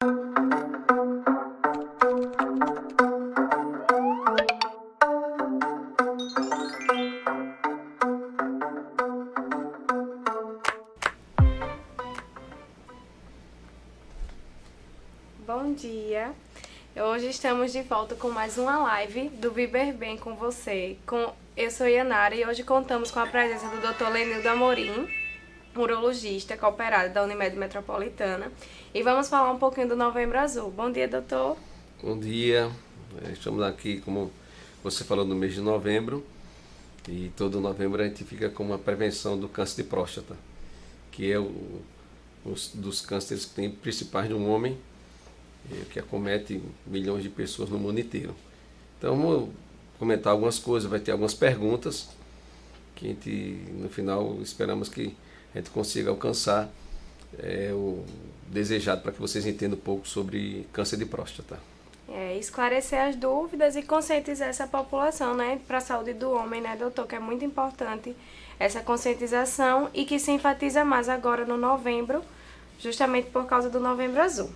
Bom dia! Hoje estamos de volta com mais uma live do Viver Bem com você. Eu sou Yanara e hoje contamos com a presença do Dr. Lenildo Amorim, urologista cooperado da Unimed Metropolitana. E vamos falar um pouquinho do Novembro Azul. Bom dia, doutor! Bom dia! Estamos aqui, como você falou, no mês de novembro. E todo novembro a gente fica com uma prevenção do câncer de próstata, que é dos cânceres que tem principais no homem, que acomete milhões de pessoas no mundo inteiro. Então vamos comentar algumas coisas, vai ter algumas perguntas que a gente, no final, esperamos que a gente consiga alcançar o desejado para que vocês entendam um pouco sobre câncer de próstata. Esclarecer as dúvidas e conscientizar essa população, né, para a saúde do homem, né, doutor, que é muito importante essa conscientização e que se enfatiza mais agora no novembro, justamente por causa do Novembro Azul.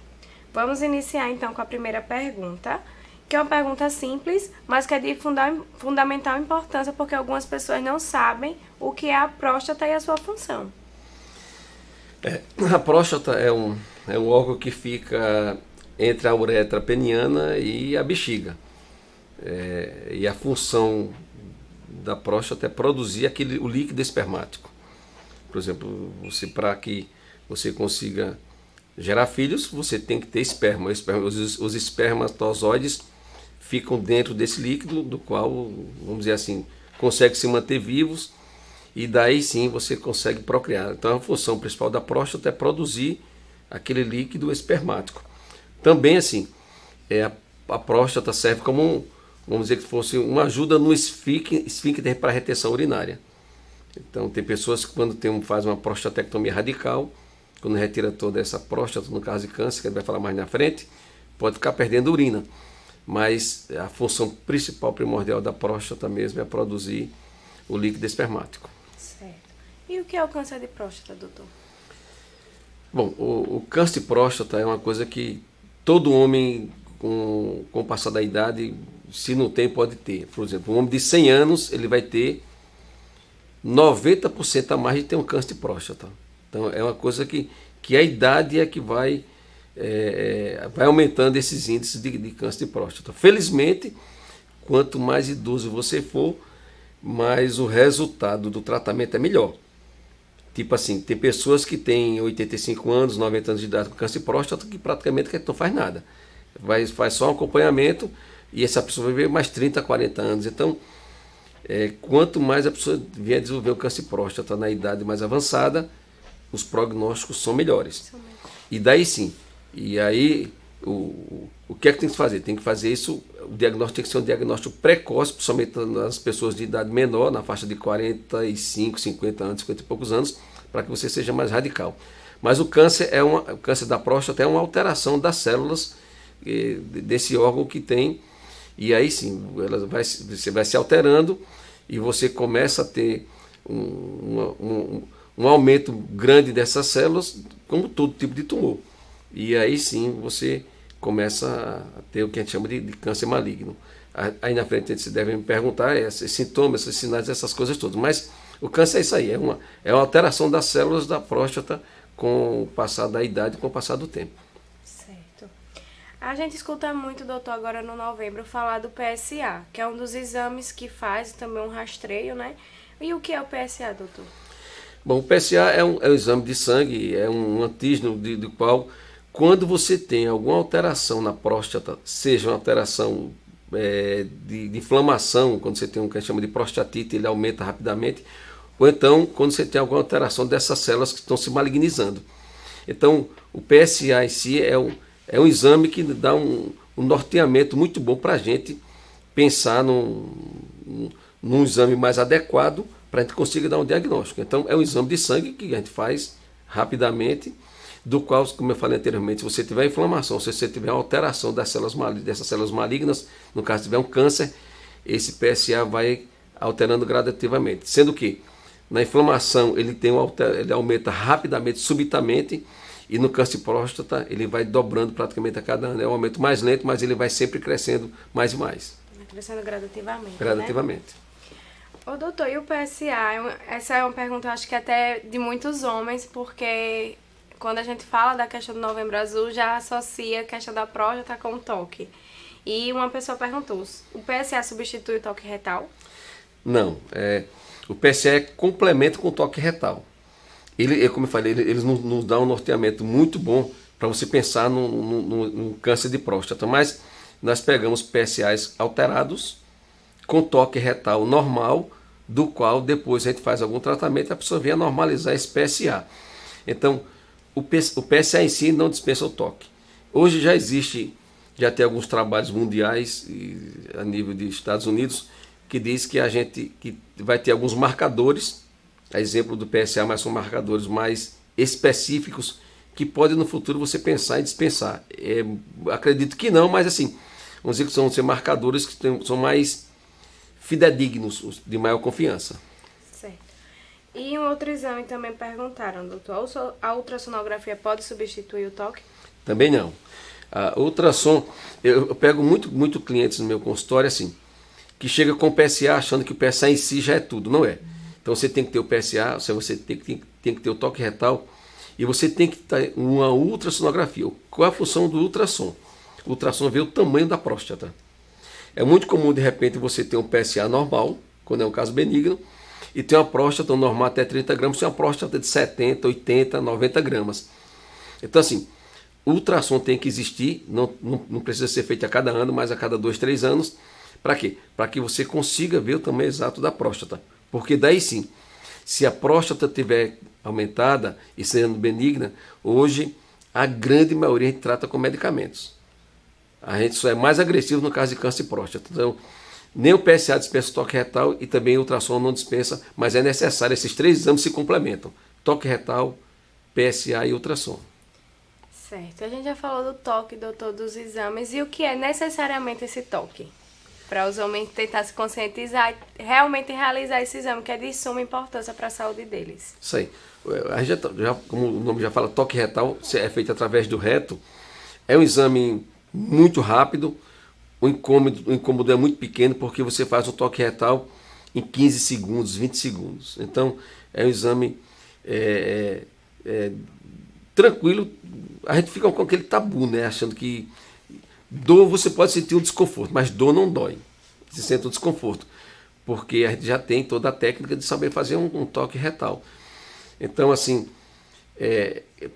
Vamos iniciar então com a primeira pergunta, que é uma pergunta simples, mas que é de fundamental importância, porque algumas pessoas não sabem o que é a próstata e a sua função. A próstata é um órgão que fica entre a uretra peniana e a bexiga. E a função da próstata é produzir o líquido espermático. Por exemplo, para que você consiga gerar filhos, você tem que ter esperma. Os espermatozoides ficam dentro desse líquido, do qual, vamos dizer assim, consegue se manter vivos, e daí sim você consegue procriar. Então a função principal da próstata é produzir aquele líquido espermático. Também assim, a próstata serve como, vamos dizer que fosse uma ajuda no esfíncter para a retenção urinária. Então tem pessoas que quando faz uma prostatectomia radical, quando retira toda essa próstata, no caso de câncer, que a gente vai falar mais na frente, pode ficar perdendo urina. Mas a função principal, primordial da próstata mesmo é produzir o líquido espermático. Certo. E o que é o câncer de próstata, doutor? Bom, o câncer de próstata é uma coisa que todo homem, com o passar da idade, se não tem, pode ter. Por exemplo, um homem de 100 anos, ele vai ter 90% a mais de ter um câncer de próstata. Então é uma coisa que a idade é que vai aumentando esses índices de câncer de próstata. Felizmente, quanto mais idoso você for, mais o resultado do tratamento é melhor. Tipo assim, tem pessoas que têm 85 anos, 90 anos de idade com câncer de próstata que praticamente não faz nada. Faz só um acompanhamento e essa pessoa vai viver mais 30, 40 anos. Então, quanto mais a pessoa vier desenvolver o câncer de próstata na idade mais avançada, os prognósticos são melhores. E daí sim, e aí o que é que tem que fazer? Tem que fazer isso, o diagnóstico tem que ser um diagnóstico precoce, principalmente nas pessoas de idade menor, na faixa de 45, 50 anos, 50 e poucos anos, para que você seja mais radical. Mas o câncer da próstata é uma alteração das células desse órgão que tem, e aí sim, você vai se alterando e você começa a ter um aumento grande dessas células, como todo tipo de tumor. E aí sim você começa a ter o que a gente chama de câncer maligno. Aí na frente a gente deve me perguntar esses sintomas, esses sinais, essas coisas todas. Mas o câncer é isso aí, é uma alteração das células da próstata com o passar da idade, com o passar do tempo. Certo. A gente escuta muito, doutor, agora no novembro, falar do PSA, que é um dos exames que faz também um rastreio, né? E o que é o PSA, doutor? Bom, o PSA é um exame de sangue, é um antígeno do qual, quando você tem alguma alteração na próstata, seja uma alteração de inflamação, quando você tem um que a gente chama de prostatite, ele aumenta rapidamente, ou então quando você tem alguma alteração dessas células que estão se malignizando. Então, o PSA em si é um exame que dá um norteamento muito bom para a gente pensar num exame mais adequado para a gente conseguir dar um diagnóstico. Então, é um exame de sangue que a gente faz rapidamente, do qual, como eu falei anteriormente, se você tiver inflamação, se você tiver alteração dessas células malignas, no caso tiver um câncer, esse PSA vai alterando gradativamente. Sendo que na inflamação ele aumenta rapidamente, subitamente, E no câncer de próstata, ele vai dobrando praticamente a cada ano. É um aumento mais lento, mas ele vai sempre crescendo mais e mais. Vai crescendo gradativamente, Gradativamente. Né? Ô, doutor, e o PSA? Essa é uma pergunta, acho que até de muitos homens, porque quando a gente fala da questão do Novembro Azul, já associa a questão da próstata com o toque. E uma pessoa perguntou, o PSA substitui o toque retal? Não, o PSA é complemento com o toque retal. Ele, como eu falei, eles nos dão um norteamento muito bom para você pensar no câncer de próstata, mas nós pegamos PSAs alterados com toque retal normal, do qual depois a gente faz algum tratamento e a pessoa vem a normalizar esse PSA. Então, o PSA em si não dispensa o toque. Hoje já tem alguns trabalhos mundiais a nível de Estados Unidos que diz que que vai ter alguns marcadores, a exemplo do PSA, mas são marcadores mais específicos que podem no futuro você pensar em dispensar. Acredito que não, mas assim, vamos dizer que são marcadores que são mais fidedignos, de maior confiança. Certo. E um outro exame também perguntaram, doutor, a ultrassonografia pode substituir o toque? Também não. A ultrassom, eu pego muito clientes no meu consultório assim, que chega com o PSA achando que o PSA em si já é tudo, não é. Então você tem que ter o PSA, você tem que ter o toque retal e você tem que ter uma ultrassonografia. Qual é a função do ultrassom? O ultrassom vê o tamanho da próstata. É muito comum de repente você ter um PSA normal, quando é um caso benigno, e ter uma próstata normal até 30 gramas, tem uma próstata de 70, 80, 90 gramas. Então assim, o ultrassom tem que existir, não precisa ser feito a cada ano, mas a cada 2, 3 anos. Para quê? Para que você consiga ver o tamanho exato da próstata. Porque daí sim, se a próstata estiver aumentada e sendo benigna, hoje a grande maioria a gente trata com medicamentos. A gente só é mais agressivo no caso de câncer de próstata. Então, nem o PSA dispensa o toque retal e também o ultrassom não dispensa, mas é necessário, esses 3 exames se complementam. Toque retal, PSA e ultrassom. Certo. A gente já falou do toque, doutor, dos exames. E o que é necessariamente esse toque? Para os homens tentar se conscientizar e realmente realizar esse exame, que é de suma importância para a saúde deles. Isso aí. A gente como o nome já fala, toque retal é feito através do reto. É um exame muito rápido. O incômodo é muito pequeno porque você faz o toque retal em 15 segundos, 20 segundos. Então, é um exame tranquilo. A gente fica com aquele tabu, né? Achando que dor você pode sentir um desconforto, mas dor não dói. Você sente um desconforto, porque a gente já tem toda a técnica de saber fazer um toque retal. Então, assim,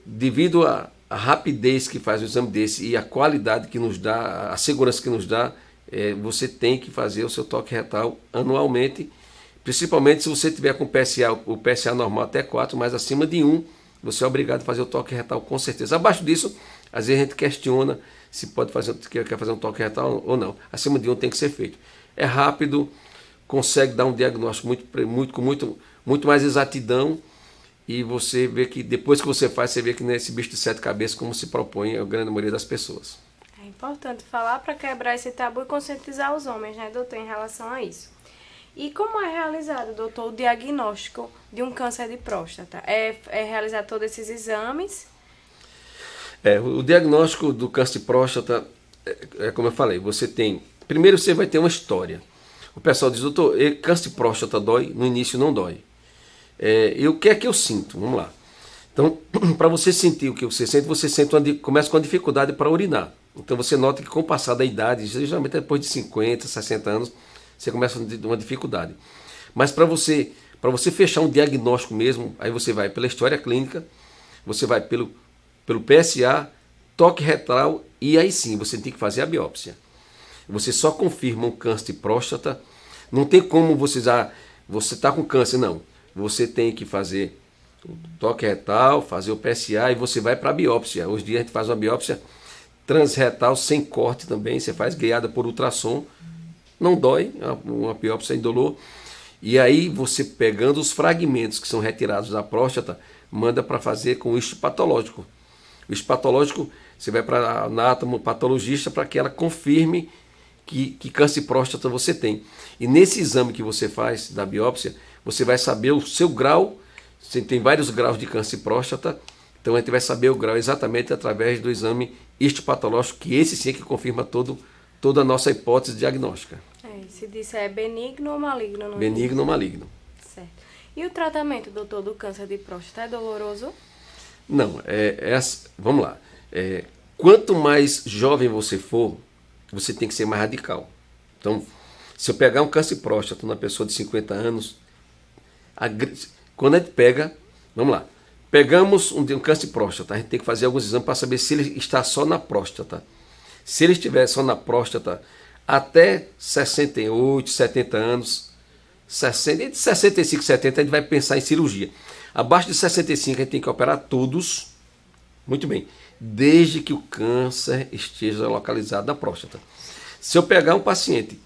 devido à rapidez que faz o exame desse e a qualidade que nos dá, a segurança que nos dá, você tem que fazer o seu toque retal anualmente, principalmente se você tiver com o PSA normal até 4, mas acima de 1, você é obrigado a fazer o toque retal com certeza. Abaixo disso, às vezes a gente questiona se quer fazer um toque retal ou não. Acima de 1 tem que ser feito. É rápido, consegue dar um diagnóstico com muito mais exatidão e você vê que depois que você faz, você vê que não é esse bicho de 7 cabeças como se propõe a grande maioria das pessoas. É importante falar para quebrar esse tabu e conscientizar os homens, né, doutor, em relação a isso. E como é realizado, doutor, o diagnóstico de um câncer de próstata? É realizar todos esses exames? O diagnóstico do câncer de próstata, como eu falei, primeiro você vai ter uma história. O pessoal diz, doutor, câncer de próstata dói? No início não dói. E o que é que eu sinto? Vamos lá. Então, para você sentir o que você sente, começa com a dificuldade para urinar. Então você nota que com o passar da idade, geralmente depois de 50, 60 anos, você começa a ter uma dificuldade. Mas para você fechar um diagnóstico mesmo, aí você vai pela história clínica, você vai pelo PSA, toque retal e aí sim você tem que fazer a biópsia. Você só confirma um câncer de próstata, não tem como você está com câncer, não. Você tem que fazer o toque retal, fazer o PSA e você vai para a biópsia. Hoje em dia a gente faz uma biópsia transretal sem corte também, você faz guiada por ultrassom, não dói, uma biópsia indolor. E aí você pegando os fragmentos que são retirados da próstata, manda para fazer com o histopatológico. O histopatológico, você vai para anátomo, patologista, para que ela confirme que câncer de próstata você tem. E nesse exame que você faz, da biópsia, você vai saber o seu grau, você tem vários graus de câncer de próstata, Então a gente vai saber o grau exatamente através do exame histopatológico, que esse sim é que confirma toda a nossa hipótese diagnóstica. Se disser é benigno ou maligno? Não Benigno ou maligno. Certo. E o tratamento, doutor, do câncer de próstata é doloroso? Não, vamos lá. Quanto mais jovem você for, você tem que ser mais radical. Então, se eu pegar um câncer de próstata numa pessoa de 50 anos, quando a gente pega, vamos lá, pegamos um câncer de próstata, a gente tem que fazer alguns exames para saber se ele está só na próstata. Se ele estiver só na próstata até 68, 70 anos, entre 65 e 70 a gente vai pensar em cirurgia. Abaixo de 65 a gente tem que operar todos, muito bem, desde que o câncer esteja localizado na próstata. Se eu pegar um paciente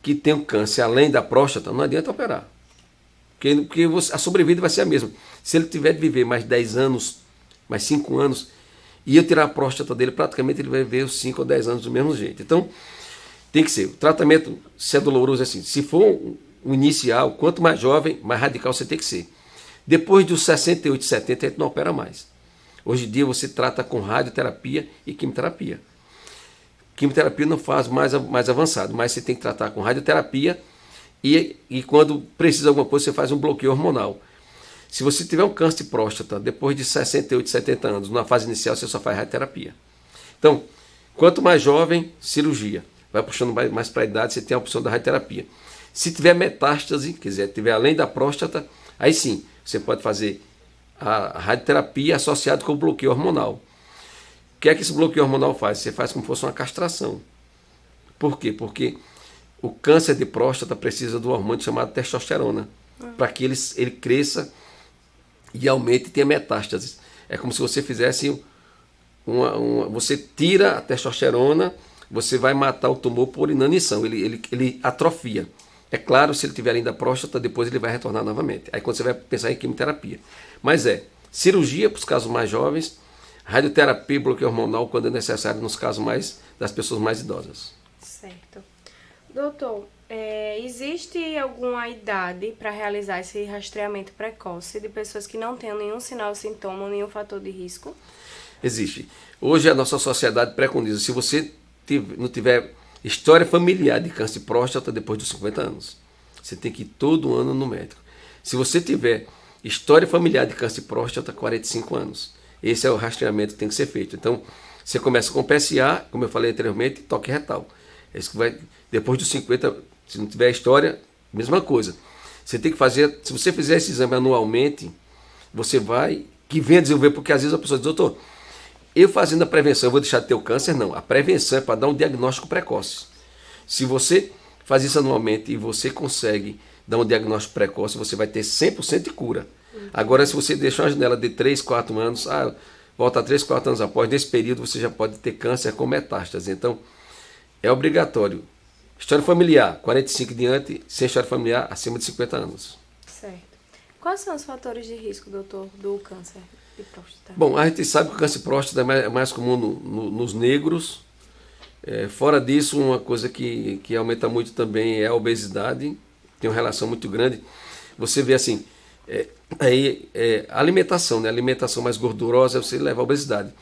que tem um câncer além da próstata, não adianta operar. Porque a sobrevida vai ser a mesma. Se ele tiver de viver mais 10 anos, mais 5 anos, e eu tirar a próstata dele, praticamente ele vai viver os 5 ou 10 anos do mesmo jeito. Então, tem que ser. O tratamento, se é doloroso, assim, se for um inicial, quanto mais jovem, mais radical você tem que ser. Depois dos 68, 70, a gente não opera mais. Hoje em dia você trata com radioterapia e quimioterapia. Quimioterapia não faz mais avançado, mas você tem que tratar com radioterapia e quando precisa de alguma coisa você faz um bloqueio hormonal. Se você tiver um câncer de próstata depois de 68, 70 anos, na fase inicial você só faz radioterapia. Então, quanto mais jovem, cirurgia. Vai puxando mais para a idade, você tem a opção da radioterapia. Se tiver metástase, quer dizer, tiver além da próstata, aí sim, você pode fazer a radioterapia associada com o bloqueio hormonal. O que é que esse bloqueio hormonal faz? Você faz como se fosse uma castração. Por quê? Porque o câncer de próstata precisa do hormônio chamado testosterona, para que ele cresça e aumente e tenha metástases. É como se você fizesse você tira a testosterona, você vai matar o tumor por inanição, ele atrofia. É claro, se ele tiver ainda próstata, depois ele vai retornar novamente. Aí quando você vai pensar em quimioterapia. Mas cirurgia para os casos mais jovens, radioterapia e bloqueio hormonal quando é necessário nos casos das pessoas mais idosas. Certo. Doutor, existe alguma idade para realizar esse rastreamento precoce de pessoas que não tenham nenhum sinal, sintoma, nenhum fator de risco? Existe. Hoje a nossa sociedade preconiza, se você não tiver história familiar de câncer de próstata depois dos 50 anos, você tem que ir todo ano no médico. Se você tiver história familiar de câncer de próstata, 45 anos. Esse é o rastreamento que tem que ser feito. Então, você começa com PSA, como eu falei anteriormente, toque retal. Esse que vai, depois dos 50, se não tiver história, mesma coisa. Você tem que fazer, se você fizer esse exame anualmente, você vai, que venha desenvolver, porque às vezes a pessoa diz, doutor, eu fazendo a prevenção, eu vou deixar de ter o câncer? Não, a prevenção é para dar um diagnóstico precoce. Se você faz isso anualmente e você consegue dar um diagnóstico precoce, você vai ter 100% de cura. Agora, se você deixar uma janela de 3, 4 anos, volta 3, 4 anos após, nesse período você já pode ter câncer com metástase. Então, é obrigatório. História familiar, 45 e diante, sem história familiar, acima de 50 anos. Certo. Quais são os fatores de risco, doutor, do câncer de próstata? Bom, a gente sabe que o câncer de próstata é mais comum nos negros. Fora disso, uma coisa que aumenta muito também é a obesidade. Tem uma relação muito grande. Você vê assim, a alimentação, né? A alimentação mais gordurosa você leva à obesidade.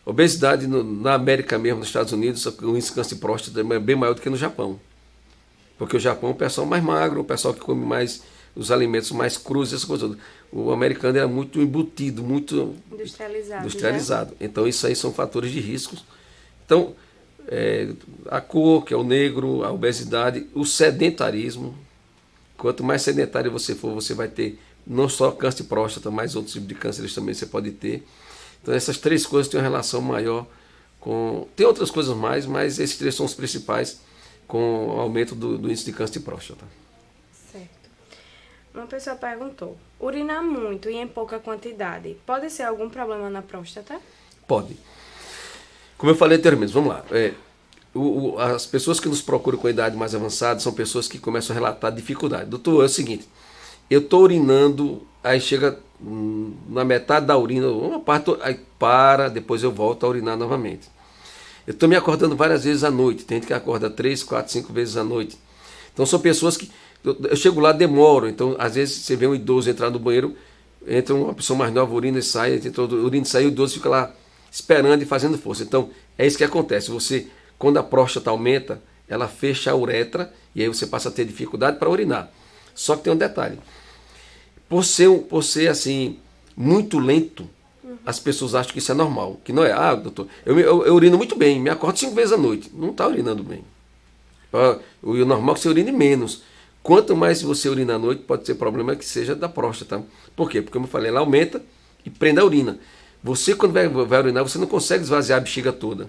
Obesidade na América mesmo, nos Estados Unidos, o índice de câncer de próstata é bem maior do que no Japão. Porque o Japão é o pessoal mais magro, o pessoal que come mais os alimentos mais crus, essas coisas. O americano era muito embutido, muito industrializado. Né? Então isso aí são fatores de risco. Então, a cor, que é o negro, a obesidade, o sedentarismo. Quanto mais sedentário você for, você vai ter não só câncer de próstata, mas outros tipos de cânceres também você pode ter. Então essas três coisas têm uma relação maior com... Tem outras coisas mais, mas esses três são os principais com o aumento do índice de câncer de próstata. Certo. Uma pessoa perguntou, urinar muito e em pouca quantidade, pode ser algum problema na próstata? Pode. Como eu falei anteriormente, vamos lá. As pessoas que nos procuram com idade mais avançada são pessoas que começam a relatar dificuldade. Doutor, é o seguinte, eu estou urinando, aí chega na metade da urina, uma parte, aí para, depois eu volto a urinar novamente. Eu estou me acordando várias vezes à noite, tem gente que acorda 3, 4, 5 vezes à noite. Então são pessoas que, eu chego lá, demoro, então às vezes você vê um idoso entrar no banheiro, entra uma pessoa mais nova, urina e sai, urina e sai, o idoso fica lá esperando e fazendo força. Então, é isso que acontece. Você, quando a próstata aumenta, ela fecha a uretra e aí você passa a ter dificuldade para urinar. Só que tem um detalhe. Por ser assim, muito lento, as pessoas acham que isso é normal. Que não é. Ah, doutor, eu urino muito bem, me acordo 5 vezes à noite. Não está urinando bem. O normal é que você urine menos. Quanto mais você urina à noite, pode ser problema que seja da próstata. Por quê? Porque, como eu falei, ela aumenta e prende a urina. Você, quando vai urinar, você não consegue esvaziar a bexiga toda.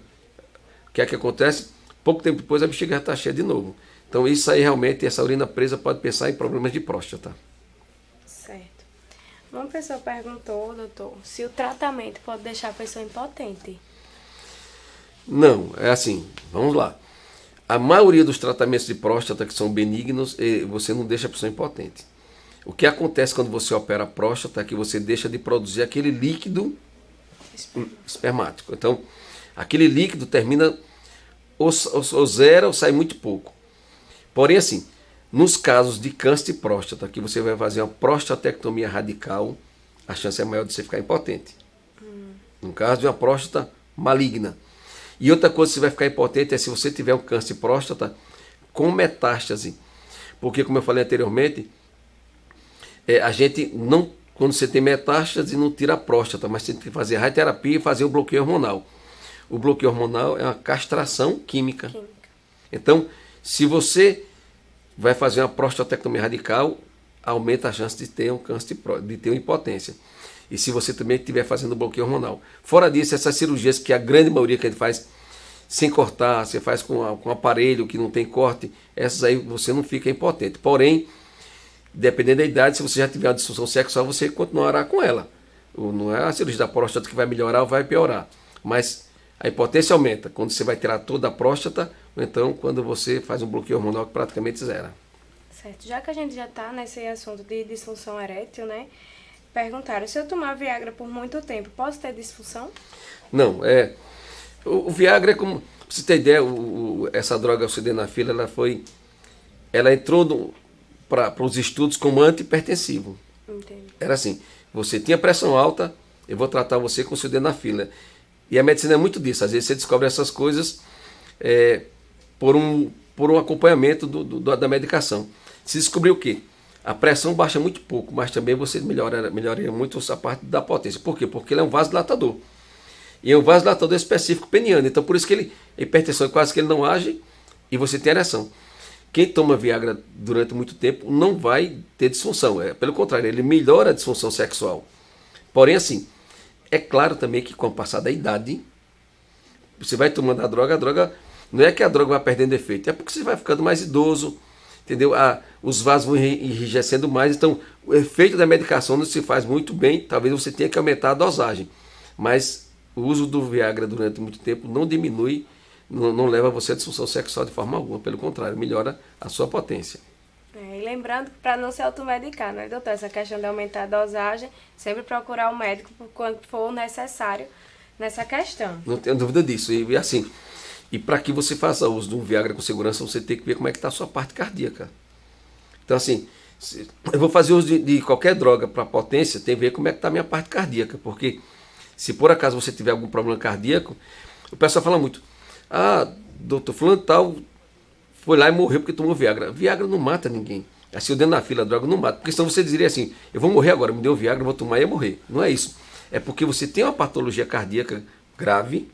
O que é que acontece? Pouco tempo depois, a bexiga já está cheia de novo. Então, isso aí realmente, essa urina presa pode pensar em problemas de próstata. Certo. Uma pessoa perguntou, doutor, se o tratamento pode deixar a pessoa impotente. Não, é assim, vamos lá. A maioria dos tratamentos de próstata que são benignos, você não deixa a pessoa impotente. O que acontece quando você opera a próstata é que você deixa de produzir aquele líquido espermático. Então, aquele líquido termina ou zero ou sai muito pouco. Porém, assim, nos casos de câncer de próstata, que você vai fazer uma prostatectomia radical, a chance é maior de você ficar impotente. No caso de uma próstata maligna. E outra coisa que você vai ficar impotente é se você tiver um câncer de próstata com metástase. Porque, como eu falei anteriormente, a gente não, quando você tem metástase, não tira a próstata, mas você tem que fazer radioterapia e fazer o bloqueio hormonal. O bloqueio hormonal é uma castração química. Então, se você vai fazer uma prostatectomia radical, aumenta a chance de ter um câncer de ter uma impotência. E se você também estiver fazendo bloqueio hormonal. Fora disso, essas cirurgias que a grande maioria que a gente faz sem cortar, você faz com aparelho que não tem corte, essas aí você não fica impotente. Porém, dependendo da idade, se você já tiver uma disfunção sexual, você continuará com ela. Não é a cirurgia da próstata que vai melhorar ou vai piorar. Mas a impotência aumenta quando você vai tirar toda a próstata, ou então quando você faz um bloqueio hormonal que praticamente zera. Certo. Já que a gente já está nesse assunto de disfunção erétil, né? Perguntaram, se eu tomar Viagra por muito tempo, posso ter disfunção? Não, o Viagra é como, pra você ter ideia, essa droga, o sildenafil, ela entrou para os estudos como antihipertensivo. Entendi. Era assim, você tinha pressão alta, eu vou tratar você com sildenafil. E a medicina é muito disso, às vezes você descobre essas coisas por um acompanhamento da medicação. Se descobriu o quê? A pressão baixa muito pouco, mas também você melhoraria muito a parte da potência. Por quê? Porque ele é um vasodilatador. E é um vasodilatador específico peniano. Então, por isso que a hipertensão quase que ele não age e você tem ereção. Quem toma Viagra durante muito tempo não vai ter disfunção. Pelo contrário, ele melhora a disfunção sexual. Porém, assim, é claro também que com o passar da idade, você vai tomando a droga não é que a droga vai perdendo efeito, é porque você vai ficando mais idoso, entendeu? Os vasos vão enrijecendo mais, então o efeito da medicação não se faz muito bem, talvez você tenha que aumentar a dosagem, mas o uso do Viagra durante muito tempo não diminui, não leva você a disfunção sexual de forma alguma, pelo contrário, melhora a sua potência. E lembrando, para não se automedicar, né, doutor? Essa questão de aumentar a dosagem, sempre procurar o médico quando for necessário nessa questão. Não tenho dúvida disso, e assim... E para que você faça uso de um Viagra com segurança, você tem que ver como é que está a sua parte cardíaca. Então, assim, eu vou fazer uso de qualquer droga para potência, tem que ver como é que está a minha parte cardíaca. Porque se por acaso você tiver algum problema cardíaco, o pessoal fala muito, doutor fulano tal foi lá e morreu porque tomou Viagra. Viagra não mata ninguém. Assim, o sildenafil, a droga não mata. Porque senão você diria assim, eu vou morrer agora, me deu Viagra, eu vou tomar e ia morrer. Não é isso. É porque você tem uma patologia cardíaca grave,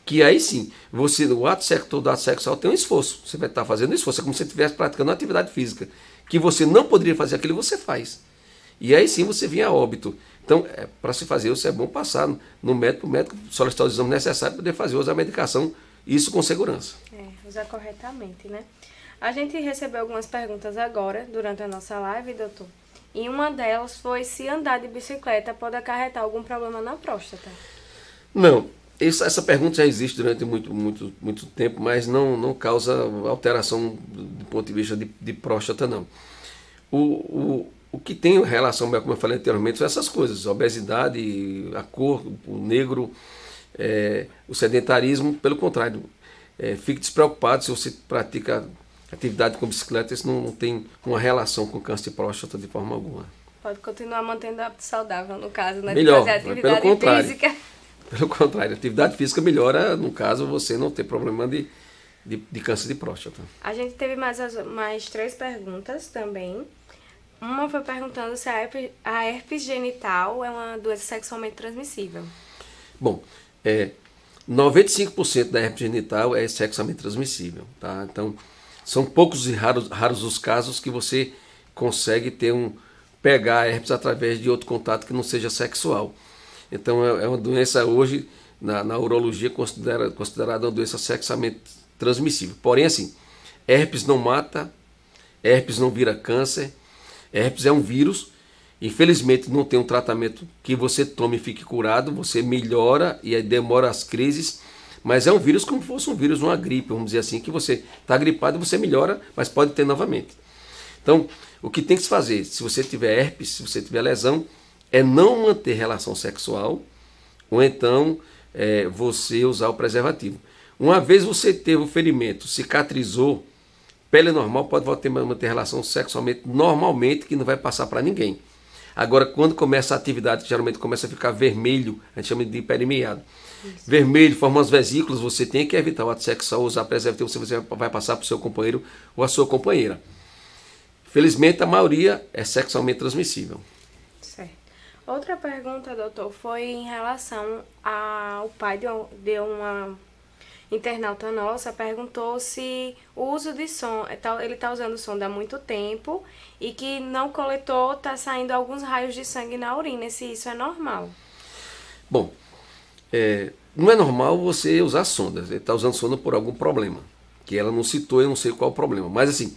que aí sim, o ato sexual tem um esforço. Você vai estar fazendo um esforço. É como se você estivesse praticando uma atividade física. Que você não poderia fazer aquilo, você faz. E aí sim você vinha a óbito. Então, para se fazer isso, é bom passar no médico, o médico solicitar os exames necessários para poder fazer uso da medicação. Isso com segurança. Usar corretamente, né? A gente recebeu algumas perguntas agora, durante a nossa live, doutor. E uma delas foi se andar de bicicleta pode acarretar algum problema na próstata. Não. Essa pergunta já existe durante muito tempo, mas não causa alteração do ponto de vista de próstata, não. O que tem relação, como eu falei anteriormente, são essas coisas, a obesidade, a cor, o negro, o sedentarismo. Pelo contrário, fique despreocupado se você pratica atividade com bicicleta, isso não tem uma relação com câncer de próstata de forma alguma. Pode continuar mantendo o hábito saudável, no caso, né? Melhor, De fazer mas pelo atividade contrário. física. Pelo contrário, a atividade física melhora, no caso, você não ter problema de câncer de próstata. A gente teve mais 3 perguntas também. Uma foi perguntando se a herpes genital é uma doença sexualmente transmissível. Bom, 95% da herpes genital é sexualmente transmissível, tá? Então, são poucos e raros os casos que você consegue pegar a herpes através de outro contato que não seja sexual. Então, é uma doença hoje, na urologia, considerada uma doença sexualmente transmissível. Porém, assim, herpes não mata, herpes não vira câncer, herpes é um vírus. Infelizmente não tem um tratamento que você tome e fique curado, você melhora e aí demora as crises, mas é um vírus como se fosse um vírus, uma gripe, vamos dizer assim, que você está gripado e você melhora, mas pode ter novamente. Então, o que tem que se fazer, se você tiver herpes, se você tiver lesão, é não manter relação sexual, ou então você usar o preservativo. Uma vez você teve o ferimento, cicatrizou, pele normal pode voltar a manter relação sexualmente normalmente, que não vai passar para ninguém. Agora, quando começa a atividade, que geralmente começa a ficar vermelho, a gente chama de hiperemiado. Vermelho, forma umas vesículas, você tem que evitar o ato sexual, usar preservativo, você vai passar para o seu companheiro ou a sua companheira. Felizmente, a maioria é sexualmente transmissível. Certo. Outra pergunta, doutor, foi em relação ao pai de uma internauta nossa, perguntou se o uso de som, ele está usando sonda há muito tempo e que não coletou, está saindo alguns raios de sangue na urina, se isso é normal. Bom, não é normal você usar sonda, ele está usando sonda por algum problema, que ela não citou, eu não sei qual é o problema, mas assim,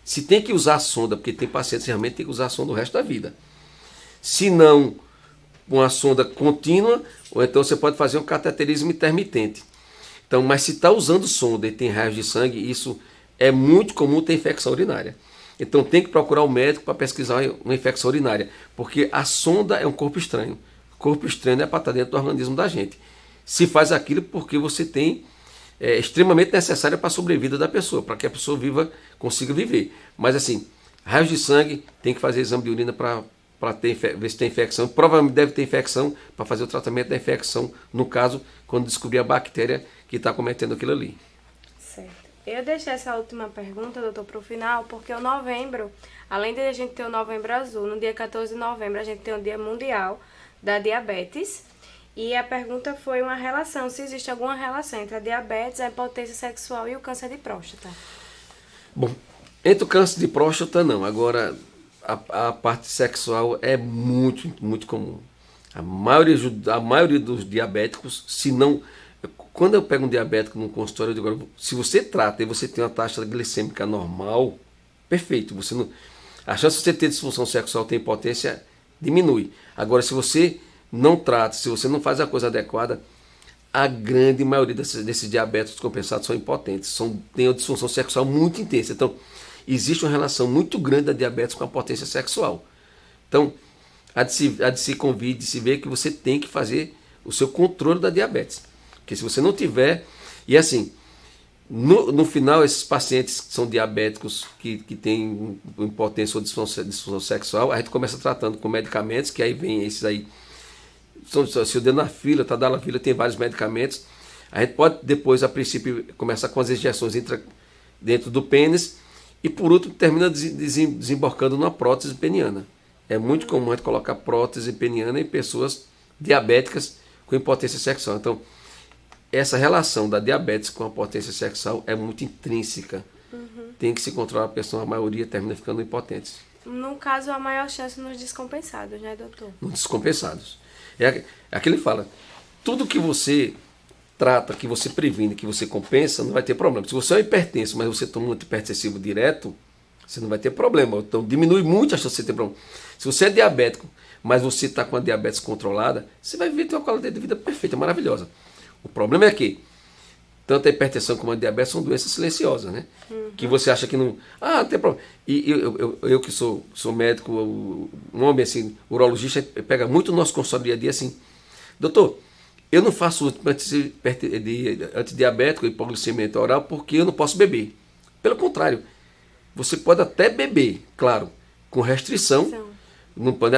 se tem que usar a sonda, porque tem pacientes que realmente tem que usar a sonda o resto da vida. Se não, uma sonda contínua, ou então você pode fazer um cateterismo intermitente. Então, mas se está usando sonda e tem raios de sangue, isso é muito comum ter infecção urinária. Então tem que procurar um médico para pesquisar uma infecção urinária, porque a sonda é um corpo estranho. O corpo estranho é para estar dentro do organismo da gente. Se faz aquilo porque você tem extremamente necessário para a sobrevida da pessoa, para que a pessoa consiga viver. Mas assim, raios de sangue, tem que fazer exame de urina para ver se tem infecção. Provavelmente deve ter infecção para fazer o tratamento da infecção, no caso, quando descobrir a bactéria que está cometendo aquilo ali. Certo. Eu deixei essa última pergunta, doutor, para o final, porque o novembro, além de a gente ter o Novembro Azul, no dia 14 de novembro a gente tem o Dia Mundial da Diabetes. E a pergunta foi se existe alguma relação entre a diabetes, a impotência sexual e o câncer de próstata. Bom, entre o câncer de próstata não, agora a parte sexual é muito, muito comum. A maioria dos diabéticos, se não... Quando eu pego um diabético num consultório, eu digo, se você trata e você tem uma taxa glicêmica normal, perfeito. A chance de você ter disfunção sexual, ter impotência, diminui. Agora, se você não trata, se você não faz a coisa adequada, a grande maioria desses diabéticos compensados são impotentes, têm uma disfunção sexual muito intensa. Então, existe uma relação muito grande da diabetes com a potência sexual. Então, há de se convide, de se ver que você tem que fazer o seu controle da diabetes. Porque se você não tiver... E assim, no final, esses pacientes que são diabéticos, que têm impotência ou disfunção sexual, a gente começa tratando com medicamentos, que aí vem esses aí... Se o denafila, tadalafila, tem vários medicamentos. A gente pode depois, a princípio, começar com as injeções dentro do pênis e, por último, termina desembarcando numa prótese peniana. É muito comum a gente colocar prótese peniana em pessoas diabéticas com impotência sexual. Então, essa relação da diabetes com a potência sexual é muito intrínseca. Tem que se controlar a pessoa, a maioria termina ficando impotente. No caso, a maior chance nos descompensados, né, doutor? Nos descompensados. Aqui ele fala, tudo que você trata, que você previne, que você compensa, não vai ter problema. Se você é hipertenso, mas você toma um antipertensivo direto, você não vai ter problema. Então diminui muito a chance de você ter problema. Se você é diabético, mas você está com a diabetes controlada, você vai viver ter uma qualidade de vida perfeita, maravilhosa. O problema é que tanto a hipertensão como a diabetes são doenças silenciosas, né? Que você acha que não... não tem problema. E eu que sou médico, um homem assim, urologista, pega muito o nosso consultório dia a dia assim, doutor, eu não faço antidiabético, hipoglicemia oral, porque eu não posso beber. Pelo contrário, você pode até beber, claro, com restrição, Não pode,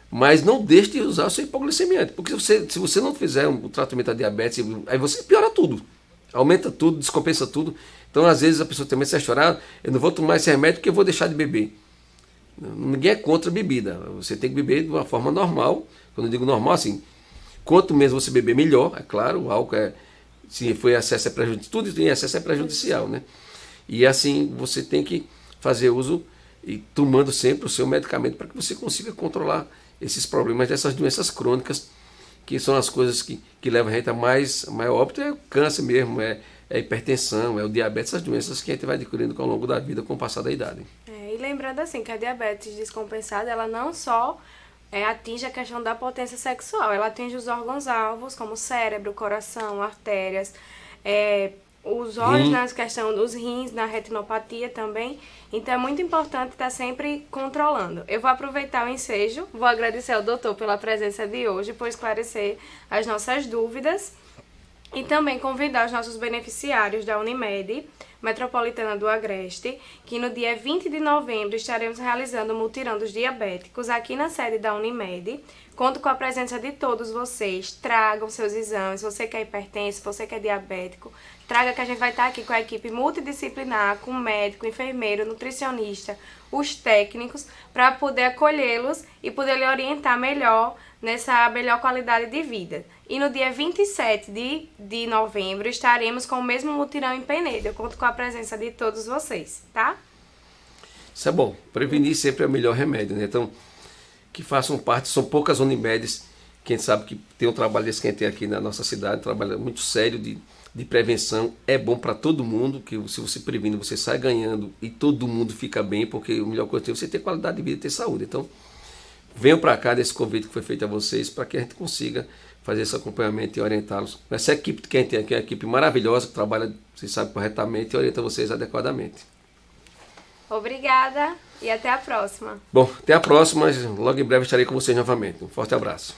mas não deixe de usar o seu hipoglicemiante, porque se você não fizer um tratamento da diabetes, aí você piora tudo, aumenta tudo, descompensa tudo. Então, às vezes, a pessoa também se chorar, eu não vou tomar esse remédio porque eu vou deixar de beber. Ninguém é contra a bebida, você tem que beber de uma forma normal. Quando eu digo normal, assim, quanto menos você beber, melhor, é claro. O álcool, se for excesso é prejudicial, tudo em excesso é prejudicial, né? E assim, você tem que fazer uso e tomando sempre o seu medicamento para que você consiga controlar esses problemas dessas doenças crônicas, que são as coisas que levam a gente a maior óbito, é o câncer mesmo, é a hipertensão, é o diabetes, essas doenças que a gente vai adquirindo ao longo da vida com o passar da idade. E lembrando assim que a diabetes descompensada, ela não só atinge a questão da potência sexual, ela atinge os órgãos-alvos, como o cérebro, coração, artérias, os olhos na questão dos rins, na retinopatia também. Então é muito importante estar sempre controlando. Eu vou aproveitar o ensejo, vou agradecer ao doutor pela presença de hoje, por esclarecer as nossas dúvidas. E também convidar os nossos beneficiários da Unimed Metropolitana do Agreste, que no dia 20 de novembro estaremos realizando o Mutirão dos Diabéticos aqui na sede da Unimed. Conto com a presença de todos vocês. Tragam seus exames. Se você quer hipertenso, se você quer diabético, traga que a gente vai estar aqui com a equipe multidisciplinar, com médico, enfermeiro, nutricionista, os técnicos, para poder acolhê-los e poder lhe orientar melhor nessa melhor qualidade de vida. E no dia 27 de novembro estaremos com o mesmo mutirão em Penedo. Eu conto com a presença de todos vocês, tá? Isso é bom. Prevenir sempre é o melhor remédio, né? Então, que façam parte, são poucas Unimedes, quem sabe que tem um trabalho desse que a gente tem aqui na nossa cidade, um trabalho muito sério de prevenção, é bom para todo mundo, que se você previne, você sai ganhando e todo mundo fica bem, porque o melhor coisa é você ter qualidade de vida e ter saúde. Então, venham para cá desse convite que foi feito a vocês, para que a gente consiga fazer esse acompanhamento e orientá-los. Essa equipe que a gente tem aqui é uma equipe maravilhosa, que trabalha, vocês sabem, corretamente e orienta vocês adequadamente. Obrigada e até a próxima. Bom, até a próxima. Logo em breve estarei com vocês novamente. Um forte abraço.